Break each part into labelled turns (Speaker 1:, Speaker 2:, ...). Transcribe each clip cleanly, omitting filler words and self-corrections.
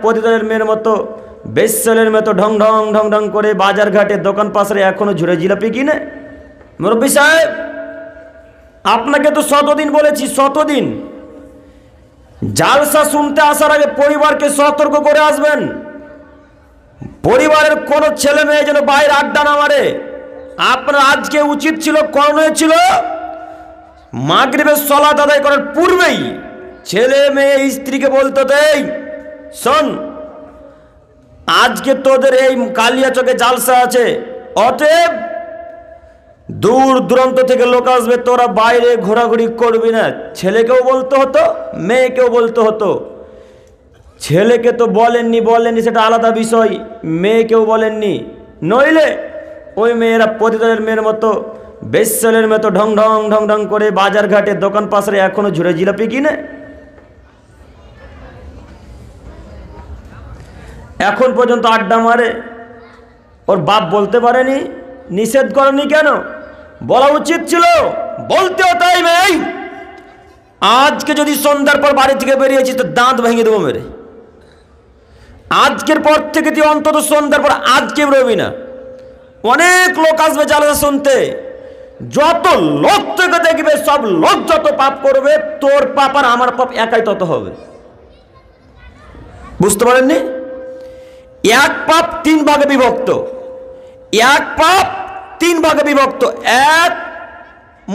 Speaker 1: পতিতাদের মেয়ের মতো বেশ্যের মতো ঢং ঢং ঢং ঢং করে বাজার ঘাটে দোকান পাশে এখনো ঝুড়ে জিলাপি কিনে। মুরব্বী সাহেব, আপনাকে তো শতদিন বলেছি, শতদিন জালসা শুনতে আসার আগে পরিবারকে সতর্ক করে আসবেন। পরিবারের কোনো ছেলে মেয়ে যেন বাইরে আড্ডা না মারে। আপনার আজকে উচিত ছিল, করণীয় ছিল, মাগরিবের সালাত আদায় করার পূর্বেই ছেলে মেয়ে স্ত্রীকে বলতে দেই, শোন আজকে তোদের এই কালিয়াচকে জালসা আছে, অতএব দূর দূরান্ত থেকে লোক আসবে, তোরা বাইরে ঘোরাঘুরি করবি না। ছেলেকেও বলতে হতো, মেয়েকেও বলতে হতো। ছেলেকে তো বলেননি সেটা আলাদা বিষয়, মেয়েকেও বলেননি। নইলে ওই মেয়েরা পতিতাদের মেয়ের মতো বেশ্যের মতো ঢং ঢং ঢং ঢং করে বাজার ঘাটে দোকান পাশে এখনো ঝুড়ে জিলাপি কিনে। এখন পর্যন্ত আড্ডা মারে। ওর বাপ বলতে পারেনি, নিষেধ করেনি কেন? বলা উচিত ছিল, বলতেও তাই মেয়ে, আজকে যদি সন্ধ্যার পর বাড়ি থেকে বেরিয়েছিস তো দাঁত ভেঙে দেবো মেরে। আজকের পর থেকে তুই অন্তত সন্ধ্যার পর আজকে বেরোবি না। অনেক লোক আসবে জালসা শুনতে, যত লোক থেকে দেখবে সব লোক যত পাপ করবে, তোর পাপ আর আমার পাপ একাই তত হবে। বুঝতে পারেননি? এক পাপ তিন ভাগে বিভক্ত, এক পাপ তিন ভাগে বিভক্ত। এক,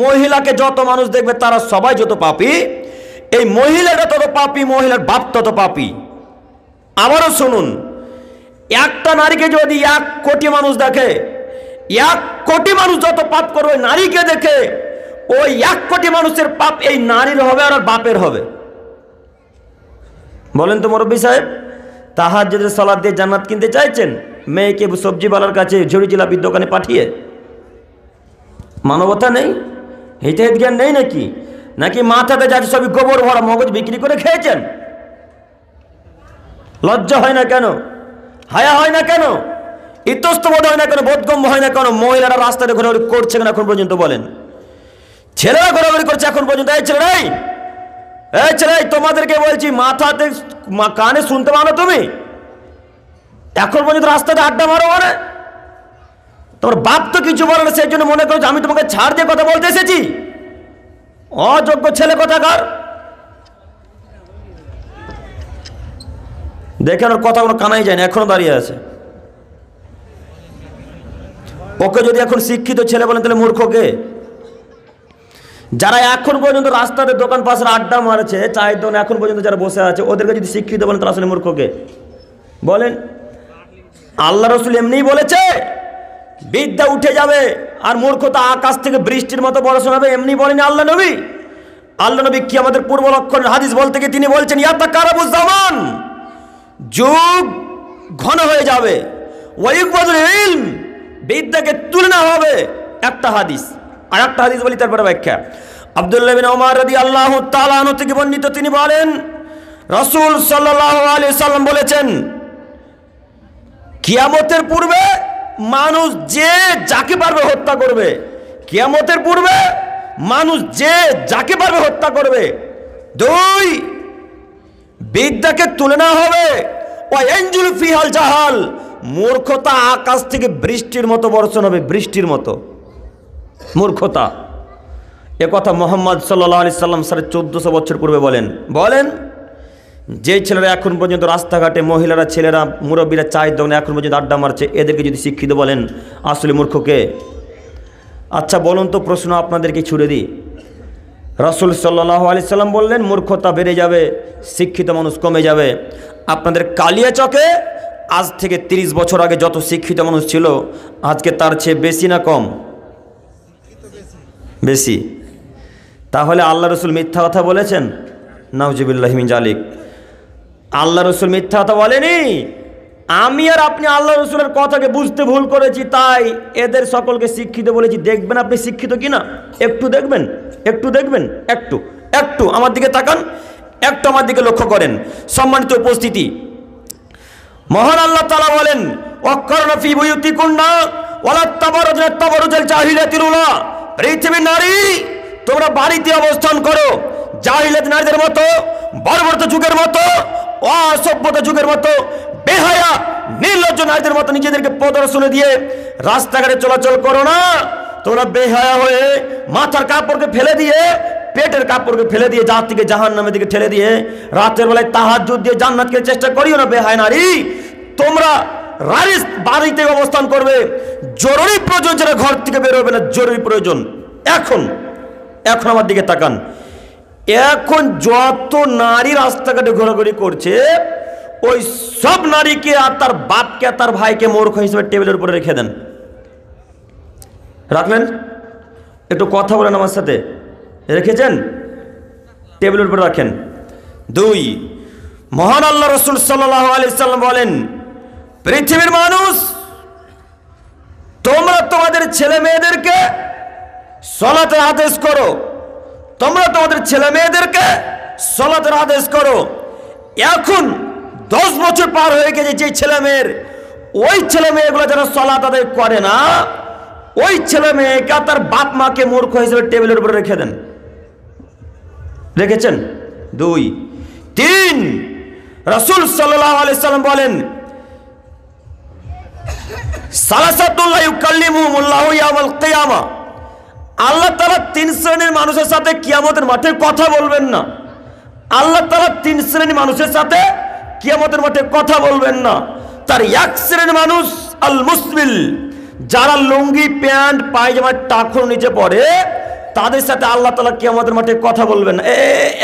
Speaker 1: মহিলাকে যত মানুষ দেখবে তারা সবাই যত পাপী, এই মহিলাটা তত পাপী, মহিলার বাপ তত পাপী। আবারও শুনুন, একটা নারীকে যদি 1 কোটি মানুষ দেখে, 1 কোটি মানুষ যত পাপ করবে নারীকে দেখে, ওই 1 কোটি মানুষের পাপ এই নারীর হবে আর বাপের হবে। বলেন তো মুরব্বী সাহেব, তাহাজ্জুদের সালাত দিয়ে জান্নাত কিনতে চাইছেন মেয়েকে সবজিওয়ালার কাছে ঝুড়ি জিলাপির দোকানে পাঠিয়ে? মানবতা নেই, হিতাহিত জ্ঞান নেই নাকি? নাকি মাথাতে যাচ্ছে সবই গোবর ভরা মগজ বিক্রি করে খেয়েছেন? লজ্জা হয় না কেন? হায়া হয় না কেন? ইতস্তবোধ হয় না কেন? বোধগম্য হয় না কেন? মহিলারা রাস্তাতে ঘোরাঘুরি করছে কেন এখন পর্যন্ত? বলেন। ছেলেরা ঘোরাঘুরি করছে এখন পর্যন্ত। এই ছেলে, তোমাদেরকে বলছি, মাথাতে কানে শুনতে পাও না তুমি? এখন পর্যন্ত রাস্তাতে আড্ডা মারো মানে? তোমার বাপ তো কিছু বলে না, সেই জন্য মনে করছো আমি তোমাকে ছাড় দিয়ে কথা বলতে এসেছি? অযোগ্য ছেলে কোথাকার। দেখেন ওর কথা কোনো কানাই যায় না, এখনো দাঁড়িয়ে আছে। ওকে যদি এখন শিক্ষিত ছেলে বলেন তাহলে মূর্খকে? যারা এখন পর্যন্ত রাস্তাতে দোকান পাশে আড্ডা মারছে, চায়ের দোকানে এখন পর্যন্ত যারা বসে আছে, ওদেরকে যদি শিক্ষিত বলেন তাহলে আসলে মূর্খকে? বলেন। আল্লাহ রসুল এমনিই বলেছে বিদ্যা উঠে যাবে আর মূর্খতা আকাশ থেকে বৃষ্টির মতো বর্ষণ হবে, এমনি বলেনি আল্লাহ নবী। আল্লাহ নবী কি আমাদের পূর্ব লক্ষণের হাদিস বলতে গিয়ে তিনি বলছেন, ইয়াতাকারাবুজ জামান, যুগ ঘন হয়ে যাবে, ওয়াইকবাদুল ইলম, বিদ্যাকে তুলে নেওয়া হবে। একটা হাদিস। আর একটা হাদিস বলি তারপরে ব্যাখ্যা। আব্দুল্লাহ বিন ওমর রাদিয়াল্লাহু তাআলা আনহু থেকে বর্ণিত, তিনি বলেন রাসূল সাল্লাল্লাহু আলাইহি সাল্লাম বলেছেন, কিয়ামতের পূর্বে মানুষ যে যাকে পারবে হত্যা করবে। কিয়ামতের পূর্বে মানুষ যে যাকে পারবে হত্যা করবে। 2, বিদ্যাকে তুলে নেওয়া হবে। ওয়ায়ানজুল ফিহাল জাহাল, মূর্খতা আকাশ থেকে বৃষ্টির মতো বর্ষণ হবে, বৃষ্টির মতো মূর্খতা। এ কথা মুহাম্মদ সাল্লাল্লাহু আলাইহি সাল্লাম 1450 বছর পূর্বে বলেন। যে ছেলেরা এখন পর্যন্ত রাস্তাঘাটে, মহিলারা, ছেলেরা, মুরব্বীরা চায়ের দোকানে এখন পর্যন্ত আড্ডা মারছে, এদেরকে যদি শিক্ষিত বলেন আসলে মূর্খকে? আচ্ছা বলুন তো, প্রশ্ন আপনাদেরকে ছুড়ে দিই। রাসূল সাল্লাল্লাহু আলাইহি সাল্লাম বললেন মূর্খতা বেড়ে যাবে, শিক্ষিত মানুষ কমে যাবে। আপনাদের কালিয়াচকে আজ থেকে 30 বছর আগে যত শিক্ষিত মানুষ ছিল, আজকে তার চেয়ে বেশি না কম? বেশি। তাহলে আল্লাহ রসুল মিথ্যা কথা বলেছেন? নাউজুবিল্লাহি মিন জালিক। আল্লাহ রসুল মিথ্যা কথা বলেনি। আমি আর আপনি আল্লাহ রসুলের কথাকে বুঝতে ভুল করেছি, তাই এদের সকলকে শিক্ষিত বলেছি। দেখবেন আপনি শিক্ষিত কিনা, একটু দেখবেন, একটু আমার দিকে তাকান, একটু আমার দিকে লক্ষ্য করেন। সম্মানিত উপস্থিতি, মহান আল্লাহ তাআলা বলেন, ওয়াক্কারনা ফি বুয়ুতিকুন্না ওয়ালা তাবারুজনা তাবারুজাল জাহিলিয়াতিল উলা, পৃথিবীর নারী তোমরা বাড়িতে অবস্থান করো জাহিলিয়াত নারীদের মতো, বর্বরতা যুগের মতো অসভ্যতা যুগের মতো বেহায়া নির্লজ্জ নারীদের মতো নিজেদেরকে প্রদর্শনে দিয়ে রাস্তাঘাটে চলাচল করো না। তোমরা বেহায়া হয়ে মাথার কাপড়কে ফেলে দিয়ে, পেটের কাপড়কে ফেলে দিয়ে জাতিকে জাহান্নামের দিকে ঠেলে দিয়ে রাতের বেলায় তাহাজ্জুদ দিয়ে জান্নাতকে চেষ্টা করিও না। বেহায়া নারী, তোমরা বাড়িতে অবস্থান করবে, জরুরি প্রয়োজন ছাড়া ঘর থেকে বের হবে না। জরুরি প্রয়োজন। এখন আমার দিকে তাকান। এখন যত নারী রাস্তাঘাটে ঘোরাঘুরি করছে, ওই সব নারীকে আর তার বাপকে আর তার ভাইকে মূর্খ হিসেবে টেবিলের উপরে রেখে দেন। রাখলেন? একটু কথা বলেন আমার সাথে। রেখেছেন? টেবিলের উপরে রাখেন। 2, মহান আল্লাহ রাসূল সাল্লাল্লাহু আলাইহি সাল্লাম বলেন, পৃথিবীর মানুষ, তোমরা তোমাদের ছেলে মেয়েদেরকে সালাতের আদেশ করো। তোমরা তোমাদের ছেলে মেয়েদেরকে সালাতের আদেশ করো। এখন 10 বছর পার হয়ে গেছে, যে ছেলে মেয়ের, ওই ছেলে মেয়েগুলো যারা সালাত আদায় করে না, ওই ছেলে মেয়েকে তার বাপ মাকে মূর্খ হিসেবে টেবিলের উপরে রেখে দেন। রেখেছেন? 2, 3, রাসূল সাল্লাল্লাহু আলাইহি সাল্লাম বলেন, সালাসাতুল লা ইউকাল্লিমুহুমুল্লাহু ইয়াওমাল কিয়ামা, আল্লাহ তাআলা 3 শ্রেণীর মানুষের সাথে কিয়ামতের মাঠে কথা বলবেন না। আল্লাহ তাআলা 3 শ্রেণীর মানুষের সাথে কিয়ামতের মাঠে কথা বলবেন না। তার এক শ্রেণীর মানুষ আল মুসবিল, যারা লুঙ্গি প্যান্ট পায়জামার টাকুর নিচে পড়ে, তাদের সাথে আল্লাহ তাআলা কিয়ামতের মাঠে কথা বলবেন না।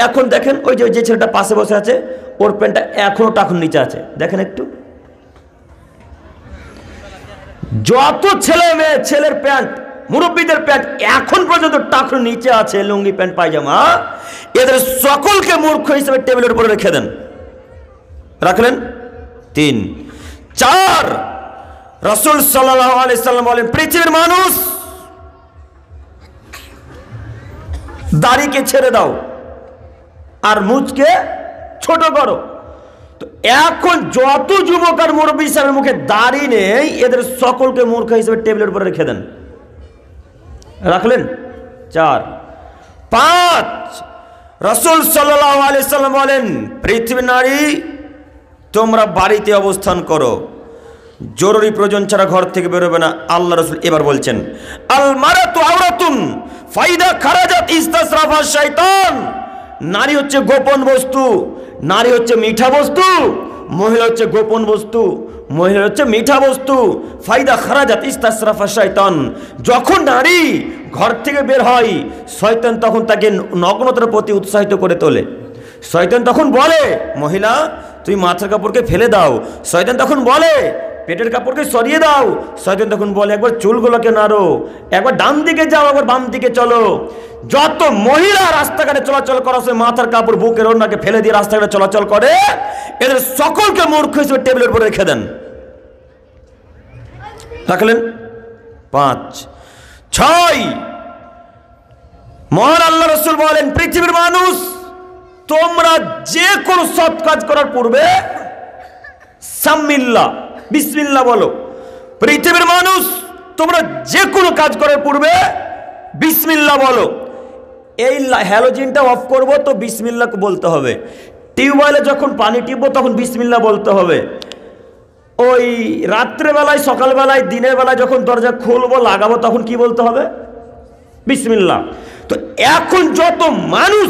Speaker 1: এখন দেখেন, ওই যে ছেলেটা পাশে বসে আছে, ওর প্যান্টটা এখনো টাকুর নিচে আছে। দেখেন একটু, যত ছেলে মেয়ে, ছেলের প্যান্ট, মুরব্বীদের প্যান্ট এখন পর্যন্ত টাকুর নিচে আছে, লুঙ্গি প্যান্ট পায়জামা, এদের সকলকে মূর্খ হিসেবে টেবিলের উপরে রেখে দেন। রাখলেন? 3, 4, রাসূল সাল্লাল্লাহু আলাইহি সাল্লাম বলেন, পৃথিবীর মানুষ, দাড়িকে ছেড়ে দাও আর মুছকে ছোট করো। তো এখন যত যুবক আর মুরব্বী সাহেবের মুখে দাড়ি নেই, এদের সকলকে মূর্খ হিসেবে টেবিলের উপরে রেখে দেন। রাখলেন? 4, 5, রাসূল সাল্লাল্লাহু আলাইহি সাল্লাম বলেন, পৃথিবীর নারী, তোমরা বাড়িতে অবস্থান করো, জরুরি প্রয়োজন ছাড়া ঘর থেকে বেরোবে না। আল্লাহ রাসূল এবার বলছেন, আল মারাতু আওরাতুন ফাইদা খারাজাত ইস্তাসরাফা শাইতান, নারী হচ্ছে গোপন বস্তু, নারী হচ্ছে মিঠা বস্তু, মহিলা হচ্ছে গোপন বস্তু, মহিলা হচ্ছে মিঠা বস্তু। ফাইদা খারাজাত ইস্তাসরাফা শাইতান, যখন নারী ঘর থেকে বের হয়, শয়তান তখন তাকে নগ্নতার প্রতি উৎসাহিত করে তোলে। শয়তান তখন বলে, মহিলা তুমি মাথার কাপড়কে ফেলে দাও। শয়তান তখন বলে, পেটের কাপড়কে সরিয়ে দাও। শয়তান তখন বলে, একবার চুলগুলোকে নাড়ো, একবার ডান দিকে যাও, একবার বাম দিকে চলো। যত মহিলা রাস্তাঘাটে চলাচল করা, মাথার কাপড় বুকের ওড়নাকে ফেলে দিয়ে রাস্তাঘাটে চলাচল করে, এদের সকলকে মূর্খ হিসেবে টেবিলের উপরে রেখে দেন। রাখলেন? 5, 6, মহান আল্লাহ রাসূল বলেন, পৃথিবীর মানুষ, তোমরা যে কোনো সৎ কাজ করার পূর্বে সাম্মিল্লাহ, বিসমিল্লাহ বলো। পৃথিবীর মানুষ, তোমরা যে কোনো কাজ করার পূর্বে বিসমিল্লাহ বলো। এই হ্যালোজিনটা অফ করব তো বিসমিল্লাহ বলতে হবে। টিউবওয়েলে যখন পানি টিপবো তখন বিসমিল্লাহ বলতে হবে। ওই রাত্রেবেলায়, সকালবেলায়, দিনের বেলায় যখন দরজা খুলবো, লাগাবো, তখন কি বলতে হবে? বিসমিল্লাহ। তো এখন যত মানুষ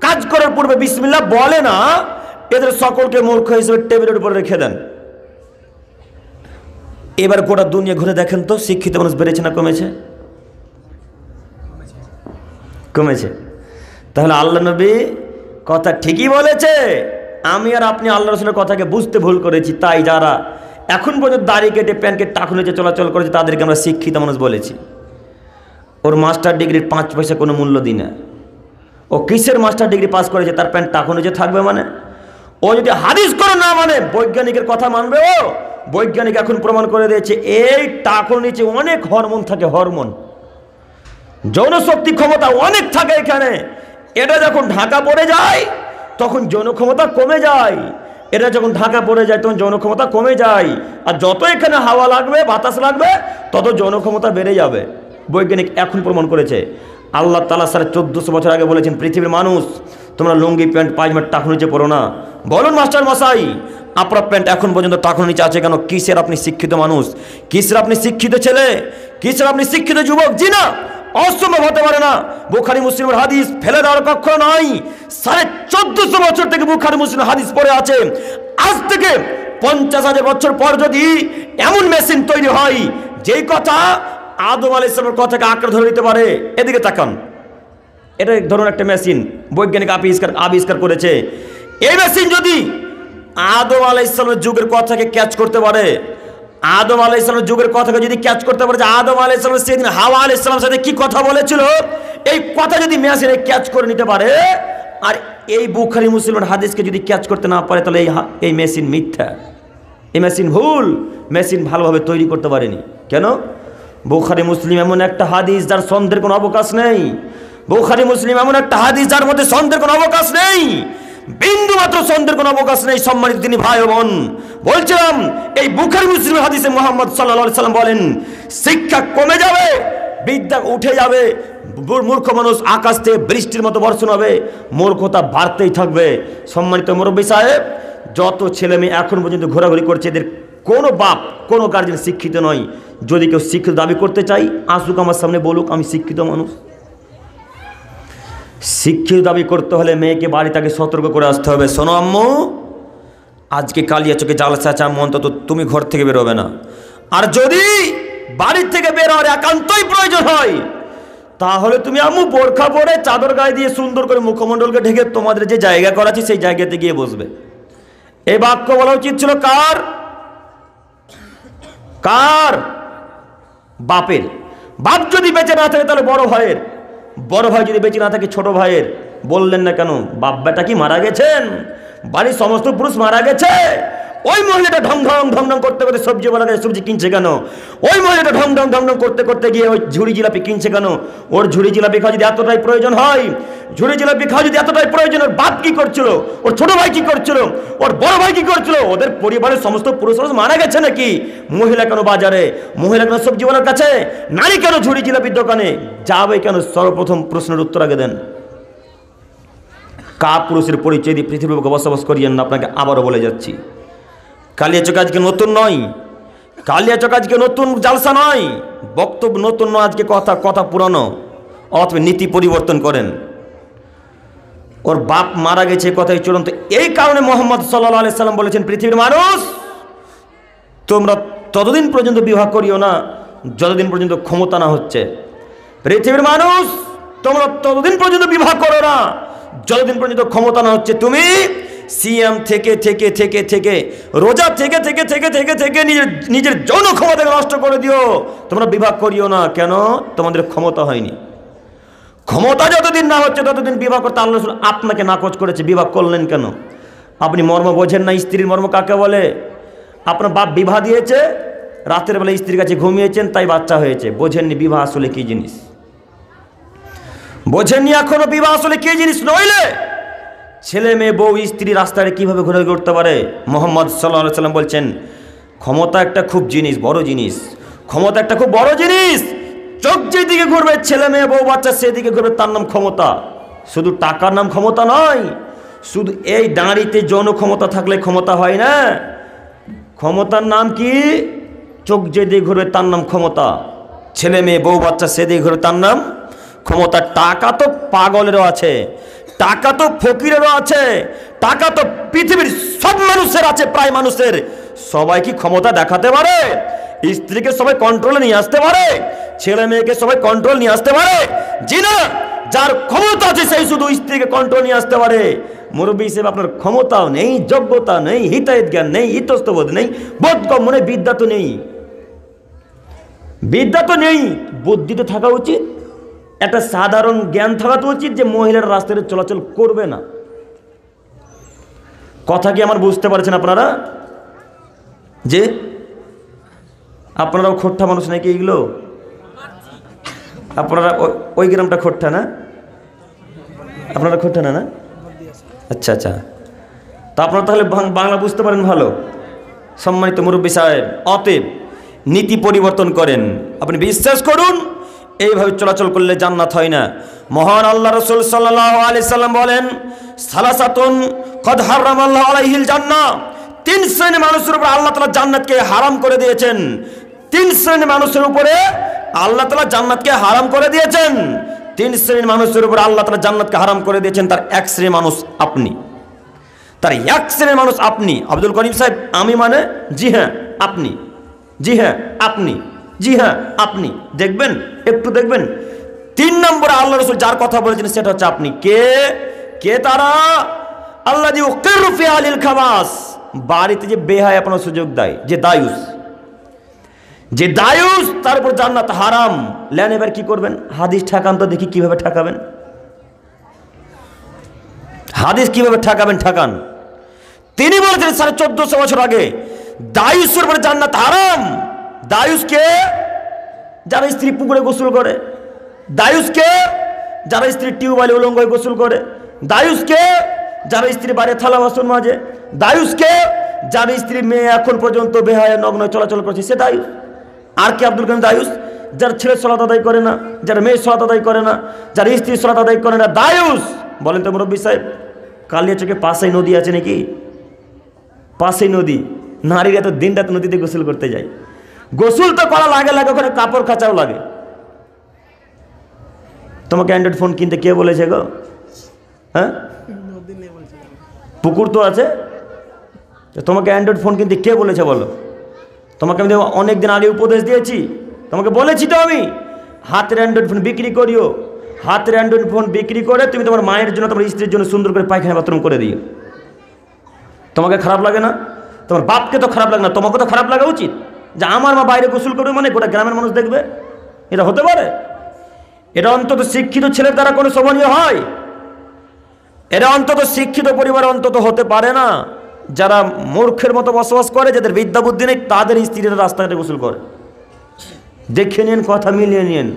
Speaker 1: কাজ করার পূর্বে বিসমিল্লাহ বলে না, এদের সকলকে মূর্খ হিসেবে টেবিলের উপরে রেখে দেন। এবার গোটা দুনিয়া ঘুরে দেখেন তো, শিক্ষিত মানুষ বেড়েছে না কমেছে? কমেছে। তাহলে আল্লাহ নবী কথা ঠিকই বলেছে। আমি আর আপনি আল্লাহ রাসূলের কথাকে বুঝতে ভুল করেছি। তাই যারা এখন পর্যন্ত দাড়ি কেটে প্যান্ট কেটে টাকুর নিচে চলাচল করেছে, তাদেরকে আমরা শিক্ষিত মানুষ বলেছি। ওর মাস্টার ডিগ্রির 5 পয়সা কোনো মূল্য দিই না। ও কিসের মাস্টার ডিগ্রি পাস করেছে, তার প্যান্ট টাকুর নিচে থাকবে মানে? ও যদি হাদিস করে না মানে, বৈজ্ঞানিকের কথা মানবে ও? বৈজ্ঞানিক এখন প্রমাণ করে দিয়েছে, এই টাকুর নিচে অনেক হরমোন থাকে, হরমোন, যৌন শক্তি ক্ষমতা অনেক থাকে এখানে। এটা যখন ঢাকা পড়ে যায় তখন যৌন ক্ষমতা কমে যায়। এটা যখন ঢাকা পড়ে যায় তখন যৌন ক্ষমতা কমে যায়। আর যত এখানে হাওয়া লাগবে, বাতাস লাগবে, তত যৌন ক্ষমতা বেড়ে যাবে। বৈজ্ঞানিক এখন প্রমাণ করেছে। আল্লাহ তাআলা 1450 বছর আগে বলেছেন, পৃথিবীর মানুষ, তোমরা লুঙ্গি প্যান্ট পায়জামা টাকুর নিচে পড়ো না। বলুন মাস্টার মশাই, আপনার প্যান্ট এখন পর্যন্ত টাকুর নিচে আছে কেন? কিসের আপনি শিক্ষিত মানুষ? কিসের আপনি শিক্ষিত ছেলে? কিসের আপনি শিক্ষিত যুবক? জি না, অসম্ভব হতে পারে না। বুখারী মুসলিমের হাদিস ফেলে দেওয়ার কখনো নয়। 1450 বছর থেকে বুখারী মুসলিমের হাদিস পড়ে আছে। আজ থেকে 50,000 বছর পর যদি এমন মেশিন তৈরি হয় যেই কথা আদম আলাইহিস সালামের কথাকে আঁকড়ে ধরে নিতে পারে, এদিকে তাকান, এটা এক ধরনের একটা মেশিন বৈজ্ঞানিক আবিষ্কার করেছে। এই মেশিন যদি আদম আলাইহিস সালামের যুগের কথাকে ক্যাচ করতে পারে, আদম আলাইহিস সালামের যুগের কথাকে যদি ক্যাচ করতে পারে যে আদম আলাইহিস সালাম সেদিন হাওয়া আলাইহিস সালামের সাথে কি কথা বলেছিল, এই কথা যদি মেশিনে ক্যাচ করে নিতে পারে, আর এই বুখারী মুসলিমের হাদিসকে যদি ক্যাচ করতে না পারে, তাহলে এই মেশিন মিথ্যা, এই মেশিন ভুল, মেশিন ভালোভাবে তৈরি করতে পারেনি। কেন? বুখারী মুসলিম এমন একটা হাদিস যার সন্দেহের কোনো অবকাশ নেই। বুখারী মুসলিম এমন একটা হাদিস যার মধ্যে সন্দেহের কোনো অবকাশ নেই, বিন্দু মাত্র সন্দেহের কোনো অবকাশ নেই। সম্মানিত তিনি ভাই ও বোন, বলছিলাম এই বুখারী মুসলিমের হাদিসে মুহাম্মদ সাল্লাল্লাহু আলাইহি সাল্লাম বলেন, শিক্ষা কমে যাবে, বিদ্যা উঠে যাবে, মূর্খ মানুষ আকাশ থেকে বৃষ্টির মতো বর্ষণ হবে, মূর্খতা বাড়তেই থাকবে। সম্মানিত মুরব্বী সাহেব, যত ছেলে মেয়ে এখন পর্যন্ত ঘোরাঘুরি করছে, এদের কোনো বাপ কোনো গার্জেন শিক্ষিত নয়। যদি কেউ শিক্ষিত দাবি করতে চাই, আসুক আমার সামনে, বলুক আমি শিক্ষিত মানুষ। শিক্ষিত দাবি করতে হলে মেয়েকে বাড়ি তাকে সতর্ক করে আসতে হবে, শোনো আম্মু, আজকে কালিয়াচকে জালসা আছে, আম্মু অন্তত তুমি ঘর থেকে বেরোবে না। আর যদি বাড়ির থেকে বের হওয়ার একান্তই প্রয়োজন হয়, তাহলে তুমি আম্মু বোরখা পরে চাদর গায়ে দিয়ে সুন্দর করে মুখমণ্ডলকে ঢেকে তোমাদের যে জায়গা করা আছে সেই জায়গাতে গিয়ে বসবে। এই বাক্য বলা উচিত ছিল কার? কার? বাপের। বাপ যদি বেঁচে না থাকে তাহলে বড় ভাইয়ের, বড় ভাই যদি বেঁচে না থাকে ছোট ভাইয়ের। বললেন না কেন? বাপ বেটা কি মারা গেছেন? বাড়ির সমস্ত পুরুষ মারা গেছে? ওই মহিলাটা ঢং ঢং ঢং ঢং করতে করতে সবজি বলা গেছে সবজি কিনছে কেন? ওই মহিলাটা ঢং ঢং ঢং ঢং করতে করতে গিয়ে ওই ঝুড়ি জিলাপি কিনছে কেন? ওর ঝুড়ি জিলাপি খাওয়া যদি এতটাই প্রয়োজন হয়, ঝুড়ি জিলাপি খাওয়া যদি এতটাই প্রয়োজন, ওর বাপ কি করছিল? ওর ছোট ভাই কি করছিল? ওর বড় ভাই কি করছিল? ওদের পরিবারের সমস্ত পুরুষ মারা গেছে নাকি? মহিলা কেন বাজারে? মহিলা কেন সবজিওয়ালার কাছে? নারী কেন ঝুড়ি জিলাপির দোকানে যাবে কেন? সর্বপ্রথম প্রশ্নের উত্তর আগে দেন। কা পুরুষের পরিচয় দিয়ে পৃথিবীর বুকে বসবাস করিয়েন না। আপনাকে আবারও বলে যাচ্ছি, কালিয়াচক আজকে নতুন নয়, কালিয়াচক আজকে নতুন জালসা নয়, বক্তব্য নতুন নয়, আজকে কথা পুরানো। অথবা নীতি পরিবর্তন করেন। ওর বাপ মারা গেছে কথাই চূড়ান্ত। এই কারণে মুহাম্মদ সাল্লাল্লাহু আলাইহি সাল্লাম বলেছেন, পৃথিবীর মানুষ তোমরা ততদিন পর্যন্ত বিবাহ করিও না যতদিন পর্যন্ত ক্ষমতা না হচ্ছে। পৃথিবীর মানুষ তোমরা ততদিন পর্যন্ত বিবাহ করো না যতদিন পর্যন্ত ক্ষমতা না হচ্ছে। তুমি সিএম থেকে থেকে থেকে থেকে রোজা থেকে থেকে থেকে থেকে থেকে নিজের যৌন ক্ষমতাকে নষ্ট করে দিও, তোমরা বিবাহ করিও না। কেন? তোমাদের ক্ষমতা হয়নি। ক্ষমতা যতদিন না হচ্ছে ততদিন বিবাহ করতে আল্লাহ রাসূল আপনাকে নাকচ করেছে। বিবাহ করলেন কেন? আপনি মর্ম বোঝেন না স্ত্রীর মর্ম কাকে বলে? আপনার বাপ বিবাহ দিয়েছে, রাতের বেলা স্ত্রীর কাছে ঘুমিয়েছেন, তাই বাচ্চা হয়েছে। বোঝেননি বিবাহ আসলে কি জিনিস? বোঝেননি এখনো বিবাহ আসলে কি জিনিস? নইলে ছেলে মেয়ে বউ স্ত্রী রাস্তায় কিভাবে ঘোরাঘুরি করতে পারে? মুহাম্মদ সাল্লাল্লাহু আলাইহি সাল্লাম বলছেন, ক্ষমতা একটা খুব জিনিস, বড় জিনিস। ক্ষমতা একটা খুব বড় জিনিস। চোখ যেদিকে ঘুরবে ছেলে মেয়ে বউ বাচ্চা সেদিকে ঘুরবে, তার নাম ক্ষমতা। শুধু টাকার নাম ক্ষমতা নয়, শুধু এই দাঁড়িতে যৌন ক্ষমতা থাকলে ক্ষমতা হয় না। ক্ষমতার নাম কি? চোখ যেদিকে ঘুরবে তার নাম ক্ষমতা। ছেলে মেয়ে বউ বাচ্চা সেদিকে ঘুরবে, তার নাম ক্ষমতা। টাকা তো পাগলেরও আছে, টাকা তো ফকিরেরও আছে, টাকা তো পৃথিবীর সব মানুষের আছে। প্রায় মানুষের সবাই কি ক্ষমতা দেখাতে পারে? স্ত্রীকে সবাই কন্ট্রোলে নিয়ে আসতে পারে? ছেলে মেয়েকে সবাই কন্ট্রোল নিয়ে আসতে পারে? জি না। যার ক্ষমতা আছে সেই শুধু স্ত্রীকে কন্ট্রোল নিয়ে আসতে পারে। মুরব্বী হিসেবে আপনার ক্ষমতাও নেই, যোগ্যতা নেই, হিতাহিত জ্ঞান নেই, ইতস্তবোধ নেই, বোধগম্য নেই, বিদ্যা তো নেই। বিদ্যা তো নেই, বুদ্ধি তো থাকা উচিত, একটা সাধারণ জ্ঞান থাকা তো উচিত যে মহিলার রাস্তায় চলাচল করবে না। কথা কি আমার বুঝতে পারছেন আপনারা? যে আপনারাও খোট্টা মানুষ নাকি এগুলো? আপনারা ওই গ্রামটা খোট্টা না? আপনারা খোট্টা না? না, আচ্ছা আচ্ছা। তা আপনারা তাহলে বাংলা বুঝতে পারেন ভালো। সম্মানিত মুরব্বী সাহেব, অতএব নীতি পরিবর্তন করেন। আপনি বিশ্বাস করুন, এইভাবে চলাচল করলে জান্নাত হয় না। মহান আল্লাহ রাসূল সাল্লাল্লাহু আলাইহি সাল্লাম বলেন, সালাসাতুন কদ হারামাল্লাহু আলাইহিল জান্নাহ, 3 শ্রেণীর মানুষের উপর আল্লাহ তাআলা জান্নাতকে হারাম করে দিয়েছেন। 3 শ্রেণীর মানুষের উপরে আল্লাহ তাআলা জান্নাতকে হারাম করে দিয়েছেন। 3 শ্রেণীর মানুষের উপর আল্লাহ তাআলা জান্নাতকে হারাম করে দিয়েছেন। তার 1 শ্রেণীর মানুষ আপনি। তার 1 শ্রেণীর মানুষ আপনি। আব্দুল করিম সাহেব, আমি মানে জি হ্যাঁ আপনি, জি হ্যাঁ আপনি, জি হ্যাঁ আপনি। দেখবেন, একটু দেখবেন। 3 নম্বরে আল্লাহ রাসূল যার কথা বলেছেন সেটা হচ্ছে আপনি। কে কে তারা? আল্লাযী ইউকিরু ফি আলিল খাবাস, বাড়িতে যে বেহায়াপনার সুযোগ দেয়, যে দায়ুস, যে দায়ুস, তার উপর জান্নাত হারাম। লেন এবার কি করবেন? হাদিস ঠেকান তো দেখি কিভাবে ঠেকাবেন। হাদিস কিভাবে ঠেকাবেন? ঠেকান। তিনি বলেছেন 1450 বছর আগে দায়ুসের উপর জান্নাত হারাম। দায়ুসকে? যারা স্ত্রী পুকুরে গোসল করে। দায়ুসকে? যারা স্ত্রী টিউবওয়েলে উলঙ্গ হয়ে গোসল করে। দায়ুসকে? যারা স্ত্রী বাইরে থালা বাসন মাজে। দায়ুসকে? যার স্ত্রী মেয়ে এখন পর্যন্ত বেহায়া নগ্ন চলাচল করছে, সে দায়ুস। আর কি আব্দুল কালাম দায়ুস? যার ছেলে সালাত আদায় করে না, যার মেয়ে সালাত আদায় করে না, যার স্ত্রী সালাত আদায় করে না, দায়ুস। বলেন তো মুরব্বী সাহেব, কালিয়াচকে পাশেই নদী আছে নাকি? পাশেই নদী। নারীরা তো দিন রাত নদীতে গোসল করতে যায়। গোসল তো করা লাগে, ওখানে কাপড় কাচাও লাগে। তোমাকে অ্যান্ড্রয়েড ফোন কিনতে কে বলেছে গো? হ্যাঁ, পুকুর তো আছে। তোমাকে অ্যান্ড্রয়েড ফোন কিনতে কে বলেছে বলো? তোমাকে আমি অনেক দিন আগে উপদেশ দিয়েছি, তোমাকে বলেছি তো আমি, হাতের অ্যান্ড্রয়েড ফোন বিক্রি করিও। হাতের অ্যান্ড্রয়েড ফোন বিক্রি করে তুমি তোমার মায়ের জন্য, তোমার স্ত্রীর জন্য সুন্দর করে পায়খানা বাথরুম করে দিও। তোমাকে খারাপ লাগে না? তোমার বাপকে তো খারাপ লাগে না, তোমাকে তো খারাপ লাগা উচিত যে আমার মা বাইরে গোসল করবে, মানে গোটা গ্রামের মানুষ দেখবে। এটা হতে পারে? এটা অন্তত শিক্ষিত ছেলের দ্বারা কোনো শোভনীয় হয়? এটা অন্তত শিক্ষিত পরিবার অন্তত হতে পারে না। যারা মূর্খের মতো বসবাস করে, যাদের বিদ্যা বুদ্ধি নেই, তাদের স্ত্রীরা রাস্তাঘাটে গোসল করে। দেখে নিন, কথা মিলিয়ে নিন,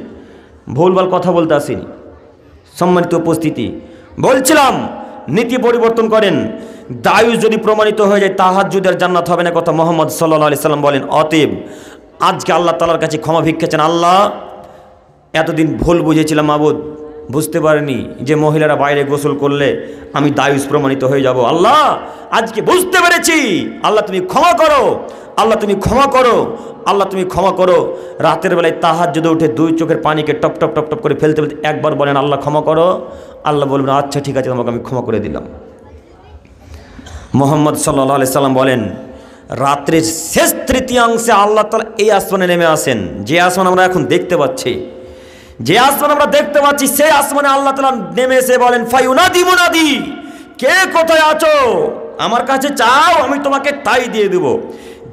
Speaker 1: ভুলভাল কথা বলতে আসিনি। সম্মানিত উপস্থিতি, বলছিলাম নীতি পরিবর্তন করেন। দায়ুস যদি প্রমাণিত হয়ে যায়, তাহাজ্জুদের জান্নাত হবে না, কথা মুহাম্মদ সাল্লাল্লাহু আলাইহি সাল্লাম বলেন। অতএব আজকে আল্লাহ তাআলার কাছে ক্ষমা ভিক্ষেছেন। আল্লাহ, এতদিন ভুল বুঝেছিলাম মাবুদ, বুঝতে পারিনি যে মহিলারা বাইরে গোসল করলে আমি দায়ুস প্রমাণিত হয়ে যাব। আল্লাহ, আজকে বুঝতে পেরেছি। আল্লাহ তুমি ক্ষমা করো, আল্লাহ তুমি ক্ষমা করো, আল্লাহ তুমি ক্ষমা করো। রাতের বেলায় তাহাজ্জুদে উঠে 2 চোখের পানিকে টপ টপ টপ টপ করে ফেলতে ফেলতে একবার বলেন আল্লাহ ক্ষমা করো। আল্লাহ বলবেন আচ্ছা ঠিক আছে, তোমাকে আমি ক্ষমা করে দিলাম। মুহাম্মদ সাল্লাল্লাহু আলাইহি সাল্লাম বলেন, রাত্রের শেষ তৃতীয়াংশে আল্লাহ তাআলা এই আসমানে নেমে আসেন, যে আসমান আমরা এখন দেখতে পাচ্ছি, যে আসমান আমরা দেখতে পাচ্ছি, সেই আসমানে আল্লাহ তাআলা নেমে এসে বলেন, ফায়ুনাদি মুনাদি, কে কোথায় আছো? আমার কাছে চাও, আমি তোমাকে তাই দিয়ে দেব।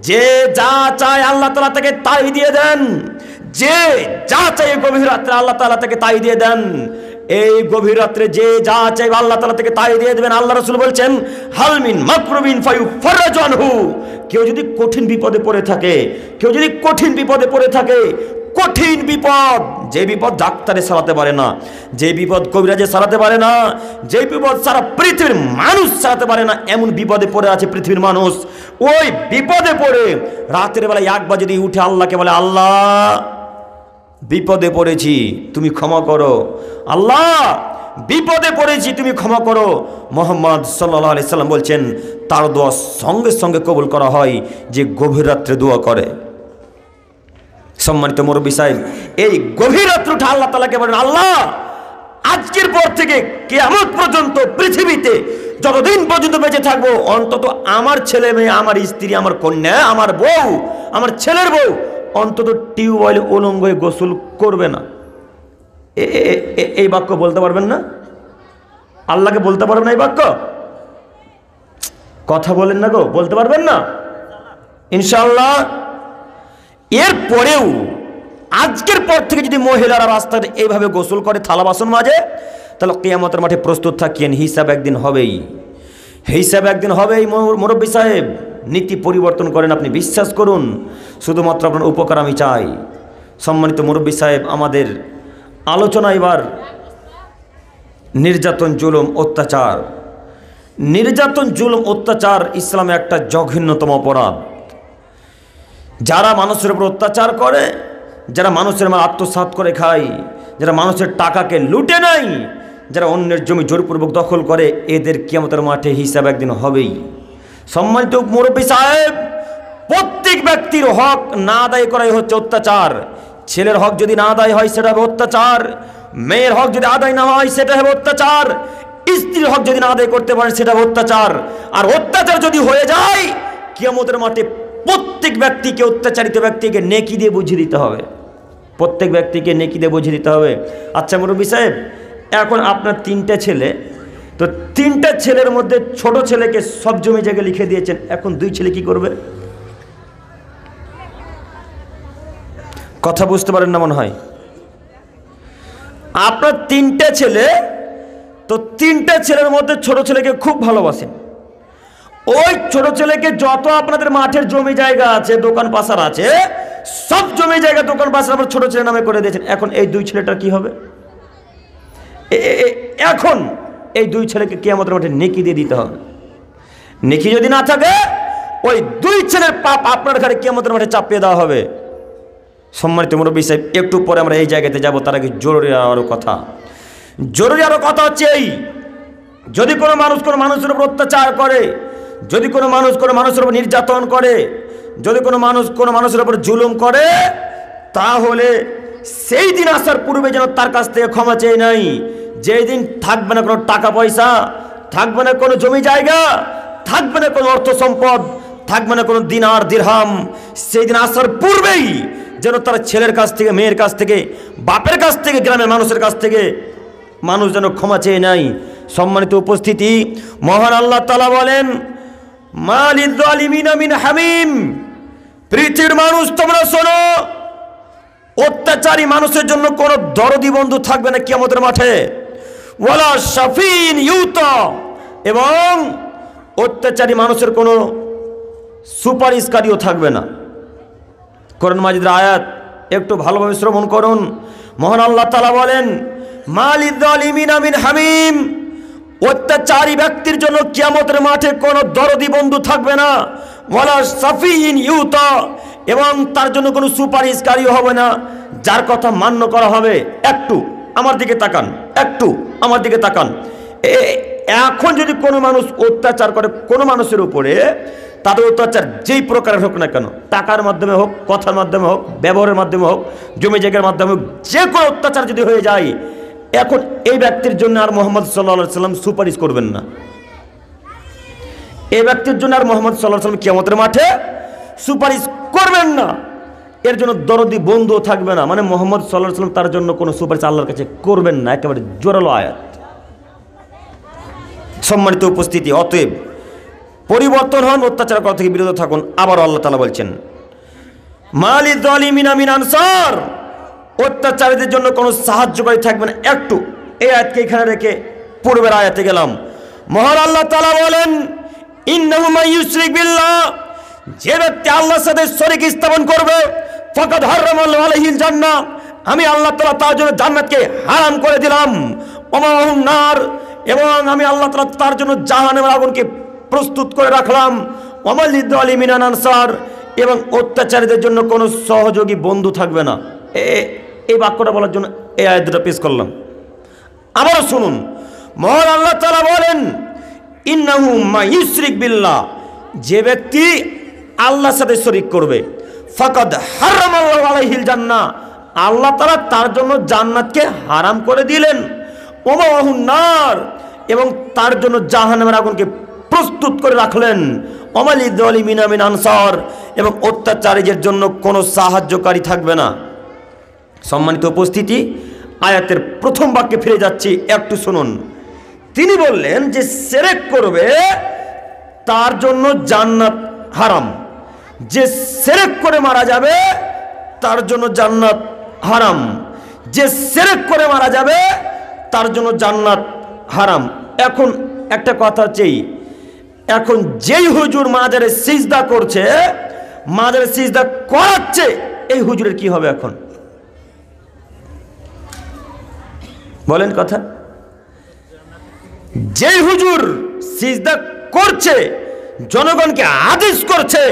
Speaker 1: যে যা চায় আল্লাহ তাআলা তাকে তাই দিয়ে দেন। যে যা চাই গভীর রাত্রে আল্লাহ তাআলা তাকে তাই দিয়ে দেন। এই গভীর রাত্রে যে যা চাইবে আল্লাহ তাআলা তাকে তাই দিয়ে দেবেন। আল্লাহ রাসূল বলছেন, হালমিন মাকরুবিন ফায়ুফাররাজু আনহু, কেউ যদি কঠিন বিপদে পড়ে থাকে, কেউ যদি কঠিন বিপদে পড়ে থাকে, কঠিন বিপদ, যে বিপদ ডাক্তারে সারাতে পারে না, যে বিপদ কবিরাজে সারাতে পারে না, যে বিপদ সারা পৃথিবীর মানুষ সারাতে পারে না, এমন বিপদে পড়ে আছে পৃথিবীর মানুষ। ওই বিপদে পড়ে রাতের বেলায় একবার যদি উঠে আল্লাহকে বলে, আল্লাহ বিপদে পড়েছি, তুমি ক্ষমা করো, আল্লাহ বিপদে পড়েছি, তুমি ক্ষমা করো, মুহাম্মদ সাল্লাল্লাহু আলাইহি সাল্লাম বলছেন তার দোয়া সঙ্গে সঙ্গে কবুল করা হয় যে গভীর রাত্রে দোয়া করে। সম্মানিত মুরব্বী সাহেব, এই গভীর রাত্রে উঠে আল্লাহ তাআলাকে বলেন, আল্লাহ আজকের পর থেকে কিয়ামত পর্যন্ত পৃথিবীতে যতদিন পর্যন্ত বেঁচে থাকবো, অন্তত আমার ছেলে মেয়ে, আমার স্ত্রী, আমার কন্যা, আমার বউ, আমার ছেলের বউ অন্তত টিউবওয়েলে উলঙ্গ হয়ে গোসল করবে না। এই বাক্য বলতে পারবেন না? আল্লাহকে বলতে পারবেন না এই বাক্য? কথা বলেন না গো, বলতে পারবেন না ইনশাআল্লাহ? এরপরেও আজকের পর থেকে যদি মহিলারা রাস্তায় এইভাবে গোসল করে, থালা বাসন মাজে, তাহলে কিয়ামতের মাঠে প্রস্তুত থাকিয়েন, হিসাব একদিন হবেই, হিসাব একদিন হবেই। মুরব্বী সাহেব, নীতি পরিবর্তন করেন, আপনি বিশ্বাস করুন, শুধুমাত্র আপনার উপকার আমি চাই। সম্মানিত মুরব্বী সাহেব, আমাদের আলোচনা এবার নির্যাতন, জুলুম, অত্যাচার। নির্যাতন, জুলুম, অত্যাচার ইসলামে একটা জঘন্যতম অপরাধ। যারা মানুষের উপর অত্যাচার করে, যারা মানুষের মাল আত্মসাৎ করে খায়, যারা মানুষের টাকাকে লুটে নেয়, যারা অন্যের জমি জোরপূর্বক দখল করে এদের কিয়ামতের মাঠে হিসাব একদিন হবেই। সম্মানিত মুরব্বী সাহেব, প্রত্যেক ব্যক্তির হক না আদায় করাই হচ্ছে অত্যাচার। ছেলের হক যদি না আদায় হয় সেটা হবে অত্যাচার, মেয়ের হক যদি আদায় না হয় সেটা হবে অত্যাচার, স্ত্রীর হক যদি না আদায় করতে পারে সেটা হবে অত্যাচার। আর অত্যাচার যদি হয়ে যায় কিয়ামতের মাঠে প্রত্যেক ব্যক্তিকে, অত্যাচারিত ব্যক্তিকে নেকি দিয়ে বুঝিয়ে দিতে হবে, প্রত্যেক ব্যক্তিকে নেকি দিয়ে বুঝিয়ে দিতে হবে। আচ্ছা মুরব্বী সাহেব, এখন আপনার 3টা ছেলে, তো 3টা ছেলের মধ্যে ছোট ছেলেকে সব জমি জায়গা লিখে দিয়েছেন, এখন 2 ছেলে কি করবে? কথা বুঝতে পারেন না মনে হয়। আপনার 3টা ছেলে, তো 3টা ছেলের মধ্যে ছোট ছেলেকে খুব ভালোবাসেন। ওই ছোট ছেলেকে যত আপনাদের মাঠের জমি জায়গা আছে, দোকান পাশার আছে, সব জমি জায়গা দোকান পাশার আপনার ছোট ছেলে নামে করে দিয়েছেন। এখন এই 2 ছেলেটার কি হবে? এখন এই 2 ছেলেকে কিয়ামতের মাঠে নেকি দিয়ে দিতে হবে। নেকি যদি না থাকে ওই 2 ছেলের পাপ আপনার ঘরে কিয়ামতের মাঠে চাপিয়ে দেওয়া হবে। সম্মানিত মুরব্বী সাহেব, একটু পরে আমরা এই জায়গাতে যাব, তার আগে জরুরি আরো কথা হচ্ছে এই, যদি কোনো মানুষ কোনো মানুষের উপর অত্যাচার করে, যদি কোনো মানুষ কোনো মানুষের উপর নির্যাতন করে, যদি কোনো মানুষ কোনো মানুষের উপর জুলুম করে, তাহলে সেই দিন আসার পূর্বে যেন তার কাছ থেকে ক্ষমা চেয়ে নাই। যেই দিন থাকবে না কোনো টাকা পয়সা, থাকবে না কোনো জমি জায়গা, থাকবে না কোনো অর্থ সম্পদ, থাকবে না কোনো দিনার দিরহাম, সেই দিন আসার পূর্বেই যেন তার ছেলের কাছ থেকে, মেয়ের কাছ থেকে, বাপের কাছ থেকে, গ্রামের মানুষের কাছ থেকে মানুষ যেন ক্ষমা চেয়ে নাই। সম্মানিত উপস্থিতি, মহান আল্লাহ তাআলা বলেন, মা লিয-যালিমিনা মিন হামিম, পৃথিবীর মানুষ তোমরা শোনো, অত্যাচারী মানুষের জন্য কোনো দরদি বন্ধু থাকবে না কিয়ামতের মাঠে। ওয়ালা শাফিন ইউতা, এবং অত্যাচারী মানুষের কোনো সুপারিশকারীও থাকবে না। কোরআন মাজিদের আয়াত একটু ভালোভাবে শ্রবণ করুন। মহান আল্লাহ তাআলা বলেন, মা লিয-যালিমিনা মিন হামিম, অত্যাচারী ব্যক্তির জন্য কিয়ামতের মাঠে কোনো দরদি বন্ধু থাকবে না। ওয়ালা শাফিন ইউতা, এবং তার জন্য কোনো সুপারিশকারীও হবে না, যার কথা মান্য করা হবে। একটু আমার দিকে তাকান, একটু আমার দিকে তাকান। এখন যদি কোনো মানুষ অত্যাচার করে কোনো মানুষের উপরে, তাদের অত্যাচার যেই প্রকারের হোক না কেন, টাকার মাধ্যমে হোক, কথার মাধ্যমে হোক, ব্যবহারের মাধ্যমে হোক, জমি জায়গার মাধ্যমে হোক, যে কোনো অত্যাচার যদি হয়ে যায়, এখন এই ব্যক্তির জন্য আর মুহাম্মদ সাল্লাল্লাহু আলাইহি সাল্লাম সুপারিশ করবেন না। এই ব্যক্তির জন্য আর মুহাম্মদ সাল্লাল্লাহু আলাইহি সাল্লাম কিয়ামতের মাঠে সুপারিশ করবেন না। এর জন্য দরদি বন্ধুও থাকবে না, মানে মুহাম্মদ সাল্লাল্লাহু আলাইহি সাল্লাম তার জন্য কোনো সুপারিশ আল্লাহর কাছে করবেন না। একেবারে জোরালো আয়াত। সম্মানিত উপস্থিতি, অতএব পরিবর্তন হন, অত্যাচার করা থেকে বিরত থাকুন। আবার আল্লাহ তাআলা বলছেন, মা লিয-যালিমিনা মিন আনসার, অত্যাচারীদের জন্য কোনো সাহায্যকারী থাকবে না। একটু এই আয়াতকে এখানে রেখে পূর্বের আয়াতে গেলাম। মহান আল্লাহ তাআলা বলেন, ইন্নাহু মান ইউশরিক বিল্লাহ, যে ব্যক্তি আল্লাহর সাথে শরীক স্থাপন করবে, ফাকাদ হারামাল্লাহু আলাইহিল জান্নাহ, আমি আল্লাহ তাআলা তার জন্য জান্নাতকে হারাম করে দিলাম। ওয়া মাহুন নার, এবং আমি আল্লাহ তাআলা তার জন্য জাহান্নামের আগুনকে প্রস্তুত করে রাখলাম। ওয়া মা লিয-যালিমিনা মিন আনসার, এবং অত্যাচারীদের জন্য কোনো সহযোগী বন্ধু থাকবে না। এই বাক্যটা বলার জন্য এই আয়াত দুটো পেশ করলাম। আবারও শুনুন, মহান আল্লাহ তাআলা বলেন, ইন্নাহু মান ইউশরিক বিল্লাহ, যে ব্যক্তি আল্লাহর সাথে শরীক করবে, ফাকাদ হারামাল্লাহু আলাইহিল জান্নাহ, আল্লাহ তাআলা তার জন্য জান্নাতকে হারাম করে দিলেন। ওয়া মাহুন নার, এবং তার জন্য জাহান্নামের আগুনকে প্রস্তুত করে রাখলেন। ওয়া মা লিয-যালিমিনা মিন আনসার, এবং অত্যাচারীদের জন্য কোনো সাহায্যকারী থাকবে না। সম্মানিত উপস্থিতি, আয়াতের প্রথম বাক্যে ফিরে যাচ্ছি, একটু শুনুন। তিনি বললেন যে শিরক করবে তার জন্য জান্নাত হারাম, যে শিরক করে মারা যাবে তার জন্য জান্নাত হারাম, যে শিরক করে মারা যাবে তার জন্য জান্নাত হারাম। এখন একটা কথা হচ্ছে, এখন যেই হুজুর মাজারে সিজদা করছে, মাজারে সিজদা করাচ্ছে, এই হুজুরের কি হবে? এখন বলেন কথা। যেই হুজুর সিজদা করছে, জনগণকে আদেশ করছে,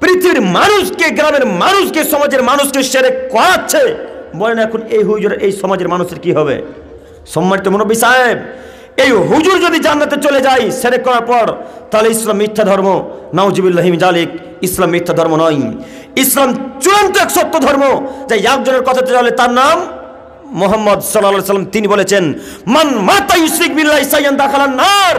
Speaker 1: পৃথিবীর মানুষকে, গ্রামের মানুষকে, সমাজের মানুষকে শিরক করাচ্ছে, বলেন এখন এই হুজুর এই সমাজের মানুষের কি হবে? সম্মানিত মুরব্বী সাহেব, এই হুজুর যদি জান্নাতে চলে যায় শিরক করার পর, তাহলে ইসলাম মিথ্যা ধর্ম। নাউজুবিল্লাহি মিন যালিক। ইসলাম মিথ্যা ধর্ম নয়, ইসলাম চূড়ান্ত এক সত্য ধর্ম। যে একজনের কথাতে চলে, তার নাম মুহাম্মদ সাল্লাল্লাহু আলাইহি ওয়াসাল্লাম। তিনি বলেছেন, মান মাতা ইউশরিক বিল্লাহি শাইআন দাখালান নার।